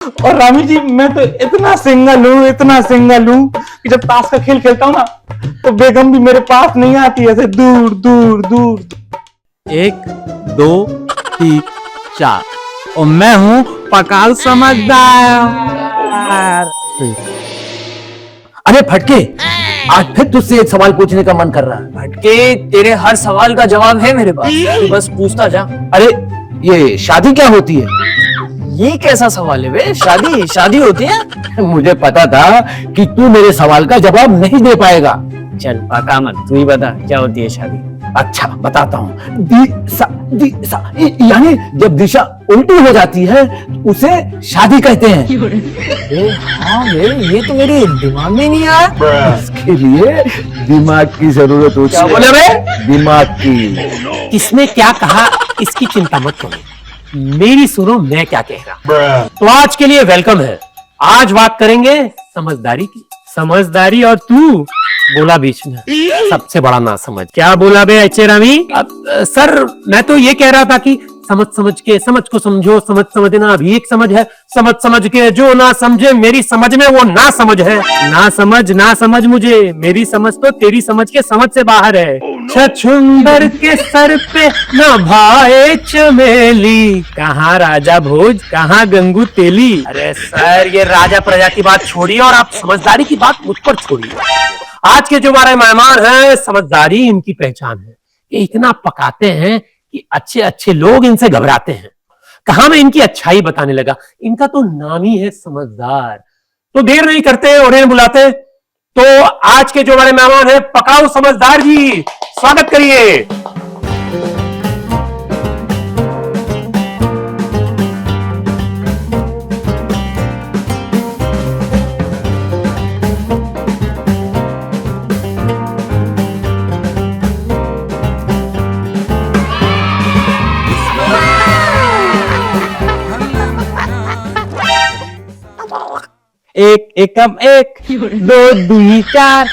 और रामी जी मैं तो इतना सिंगल हूँ कि जब ताश का खेल खेलता हूँ ना तो बेगम भी मेरे पास नहीं आती, ऐसे दूर दूर दूर। 1 2 3 4 और मैं हूँ पकाल समझदार। अरे फटके, आज फिर तुझसे एक सवाल पूछने का मन कर रहा है। भटके, तेरे हर सवाल का जवाब है मेरे पास, तू बस पूछता जा। अरे ये शादी क्या होती है? ये कैसा सवाल है बे? शादी होती है? मुझे पता था कि तू मेरे सवाल का जवाब नहीं दे पाएगा। चल पका मत, तू ही बता क्या होती है शादी। अच्छा बताता हूँ। यानी जब दिशा उल्टी हो जाती है उसे शादी कहते हैं। हाँ ये तो मेरे दिमाग में नहीं आया। इसके लिए दिमाग की जरूरत होती है। क्या बोले बे? दिमाग की। किसने क्या कहा इसकी चिंता मत करो, मेरी सुनो मैं क्या कह रहा। तो आज के लिए वेलकम है। आज बात करेंगे समझदारी की। समझदारी और तू बोला बीच में, सबसे बड़ा ना समझ। क्या बोला बे अच्छे रामी? सर मैं तो ये कह रहा था कि समझ के समझ को समझो, समझना भी एक समझ है। समझ के जो ना समझे मेरी समझ में वो ना समझ है। ना समझ मुझे, मेरी समझ तो तेरी समझ के समझ से बाहर है। छछुंदर के सर पे ना भाए चमेली, कहाँ राजा भोज कहाँ गंगू तेली। अरे सर ये राजा प्रजा की बात छोड़िए और आप समझदारी की बात मुझ पर छोड़िए। आज के जो हमारे मेहमान हैं, समझदारी इनकी पहचान है। ये इतना पकाते हैं कि अच्छे लोग इनसे घबराते हैं। कहा मैं इनकी अच्छाई बताने लगा, इनका तो नाम ही है समझदार। तो देर नहीं करते और इन्हें बुलाते। तो आज के जो हमारे मेहमान हैं पकाऊ समझदार जी, स्वागत करिए। एक कम एक 2 2 4,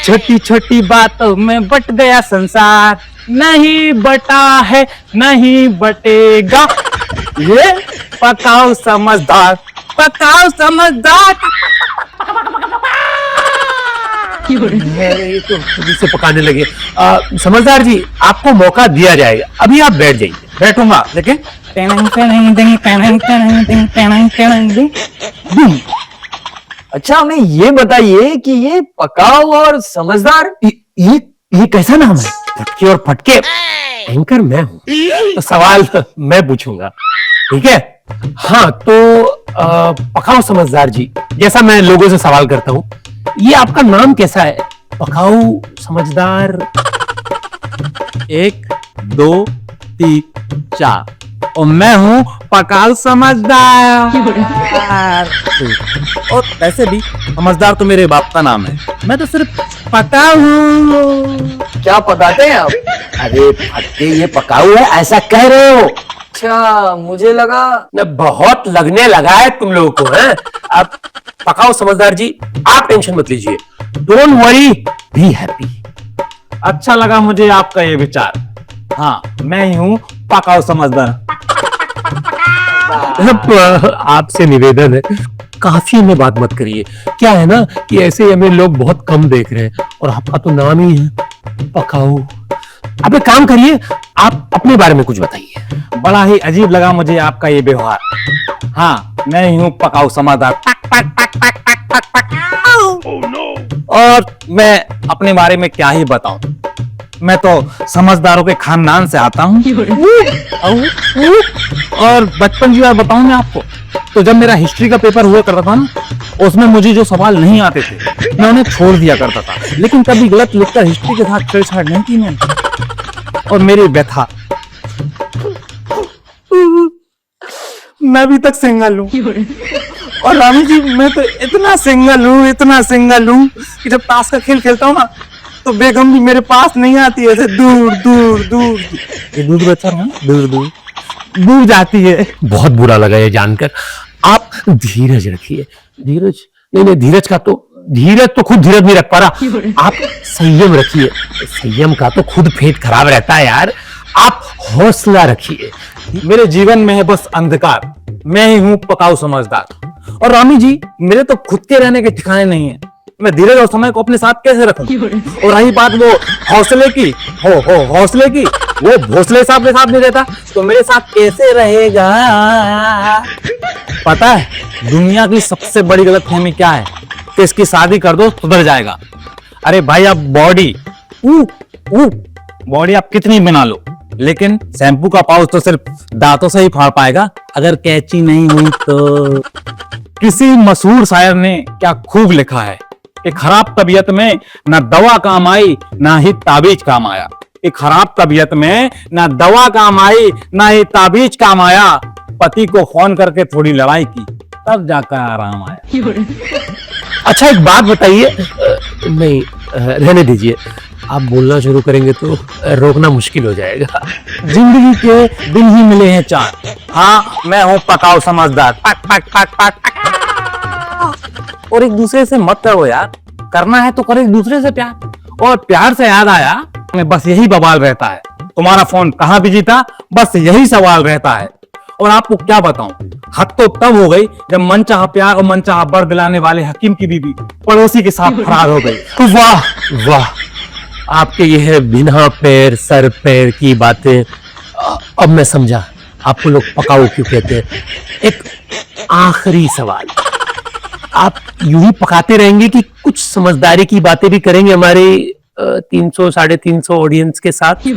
छोटी छोटी बातों में बट गया संसार। नहीं बटा है नहीं बटेगा, ये पकाओ समझदार। ये तो खुद से पकाने लगे। समझदार जी आपको मौका दिया जाएगा, अभी आप बैठ जाइए। बैठूंगा लेकिन अच्छा हमें ये बताइए कि ये पकाओ और समझदार ये कैसा नाम है? फटके और फटके एंकर मैं हूं, तो सवाल मैं पूछूंगा, ठीक है? हाँ तो पकाओ समझदार जी, जैसा मैं लोगों से सवाल करता हूं, ये आपका नाम कैसा है? पकाऊ समझदार। 1 2 3 4 और मैं हूँ पकाल समझदार। और वैसे भी समझदार तो मेरे बाप का नाम है, मैं तो सिर्फ पका हूँ। क्या पकाते हैं आप? अरे फटके ये पकाऊ है ऐसा कह रहे हो? अच्छा मुझे लगा। न बहुत लगने लगा है तुम लोगों को, हैं? अब पकाओ समझदार जी आप टेंशन मत लीजिए, डोंट वरी, बी हैप्पी। अच्छा लगा मुझे आपका ये विचार। हाँ मैं ही हूँ पकाओ समझदार। आपसे निवेदन है, काफी में बात मत करिए। क्या है ना कि ऐसे हमें लोग बहुत कम देख रहे हैं और आपका तो नाम ही है पकाऊ। अब एक काम करिए, आप अपने बारे में कुछ बताइए। बड़ा ही अजीब लगा मुझे आपका ये व्यवहार। हाँ मैं ही हूँ पकाऊ समझदार। और मैं अपने बारे में क्या ही बताऊं, मैं तो समझदारों के खानदान से आता हूँ। और बचपन की बात बताऊं मैं आपको, तो जब मेरा हिस्ट्री का पेपर हुआ करता था ना, उसमें मुझे जो सवाल नहीं आते थे मैं उन्हें छोड़ दिया करता था, लेकिन कभी गलत लिखकर हिस्ट्री के साथ छेड़छाड़ नहीं की मैंने। और मेरी व्यथा, मैं अभी तक सिंगल हूँ। और रामी जी मैं तो इतना सिंगल हूँ कि जब ताश का खेल खेलता हूँ ना तो बेगम भी मेरे पास नहीं आती, ऐसे दूर दूर दूर दूर जाती है। बहुत बुरा लगा ये जानकर। आप धीरज रखिए, धीरज नहीं, धीरज तो खुद धीरज नहीं रख पा रहा। आप संयम रखिए, संयम का तो खुद पेट खराब रहता है यार। आप हौसला रखिए। मेरे जीवन में है बस अंधकार, मैं ही हूँ पकाऊ समझदार। और रामी जी, मेरे तो खुद के रहने के ठिकाने नहीं है। मैं धीरज और समय को अपने साथ कैसे रखूं? और रही बात वो हौसले की, हौसले की, वो भोसले साहब के साथ नहीं रहता तो मेरे साथ कैसे रहेगा? पता है दुनिया की सबसे बड़ी गलतफहमी क्या है? कि इसकी शादी कर दो सुधर जाएगा। अरे भाई, आप बॉडी आप कितनी बना लो, लेकिन शैम्पू का पाउच तो सिर्फ दांतों से ही फाड़ पाएगा अगर कैंची नहीं हुई तो। किसी मशहूर शायर ने क्या खूब लिखा है कि खराब तबीयत में ना दवा काम आई ना ही ताबीज काम आया। कि खराब तबीयत में ना दवा काम आई ना ही ताबीज काम आया। पति को फोन करके थोड़ी लड़ाई की तब जाकर आराम आया। अच्छा एक बात बताइए, नहीं रहने दीजिए, आप बोलना शुरू करेंगे तो रोकना मुश्किल हो जाएगा। जिंदगी के दिन ही मिले हैं चार। हाँ, मैं हूं पकाओ समझदार। पक पक पक पक पक। और एक दूसरे से मत करो यार, करना है तो करो एक दूसरे से प्यार। और प्यार से याद आया, मैं बस यही बवाल रहता है, तुम्हारा फोन कहाँ बिजी था, बस यही सवाल रहता है। और आपको क्या बताऊं, हद तो तब हो गई जब मनचाहा प्यार और मनचाहा बर दिलाने वाले हकीम की बीवी पड़ोसी के साथ फरार हो गई। वाह वाह, आपके यह बिना पैर सर पैर की बातें अब मैं समझा आपको लोग पकाओ क्यों कहते हैं। एक आखिरी सवाल, आप यूं ही पकाते रहेंगे कि कुछ समझदारी की बातें भी करेंगे हमारे 300 350 ऑडियंस के साथ?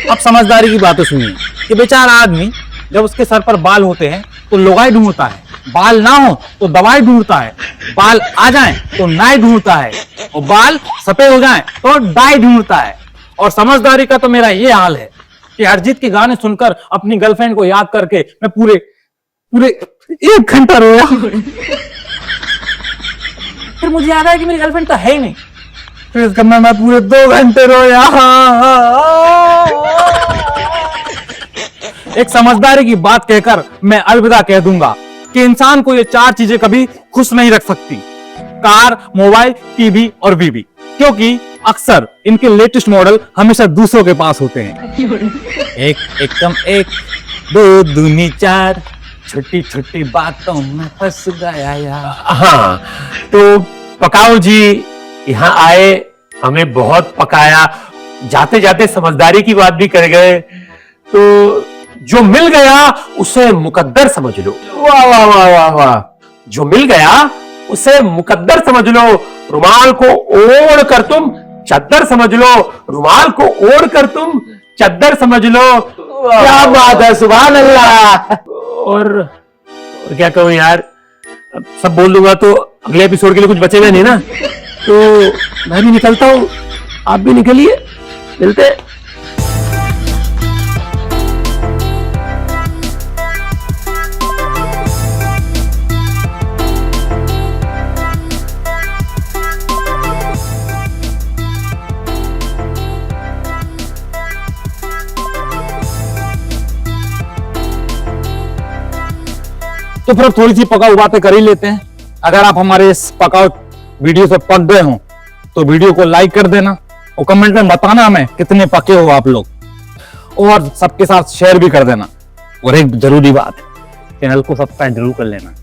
अब समझदारी की बातें सुनिए कि बेचारा आदमी जब उसके सर पर बाल होते हैं तो लोगाई ढूंढता है, बाल ना हो तो दवाई ढूंढता है, बाल आ जाएं तो नाई ढूंढता है, और बाल सफेद हो जाएं तो डाई ढूंढता है। और समझदारी का तो मेरा ये हाल है कि अरिजीत के गाने सुनकर अपनी गर्लफ्रेंड को याद करके मैं पूरे 1 घंटा रोया। फिर मुझे याद आया कि मेरी गर्लफ्रेंड तो है ही नहीं, फिर इसका मैं पूरे 2 घंटे रोया। एक समझदारी की बात कहकर मैं अलविदा कह दूंगा कि इंसान को ये 4 चीजें कभी खुश नहीं रख सकती: कार, मोबाइल, टीवी और बीवी, क्योंकि अक्सर इनके लेटेस्ट मॉडल हमेशा दूसरों के पास होते हैं। एकदम 1 2 दूनी 4, छोटी छोटी बातों में फंस गया यार। हाँ, तो पकाओ जी यहाँ आए, हमें बहुत पकाया, जाते जाते समझदारी की बात भी कर गए, तो जो मिल गया उसे मुकद्दर समझ लो। वाह वाह वाह वाह वाह। जो मिल गया उसे मुकद्दर समझ लो। रुमाल को ओढ़ कर तुम चद्दर समझ लो, रुमाल को ओढ़ कर तुम चद्दर समझ लो। क्या बात है, सुभान अल्लाह। और क्या कहूं यार, अब सब बोल दूंगा तो अगले एपिसोड के लिए कुछ बचेगा नहीं ना, तो मैं भी निकलता हूं, आप भी निकलिए, मिलते हैं। तो फिर थोड़ी सी पकाऊ बातें कर ही लेते हैं। अगर आप हमारे इस पकाऊ वीडियो से पक गए हो तो वीडियो को लाइक कर देना और कमेंट में बताना हमें कितने पके हो आप लोग, और सबके साथ शेयर भी कर देना। और एक जरूरी बात, चैनल को सब्सक्राइब जरूर कर लेना।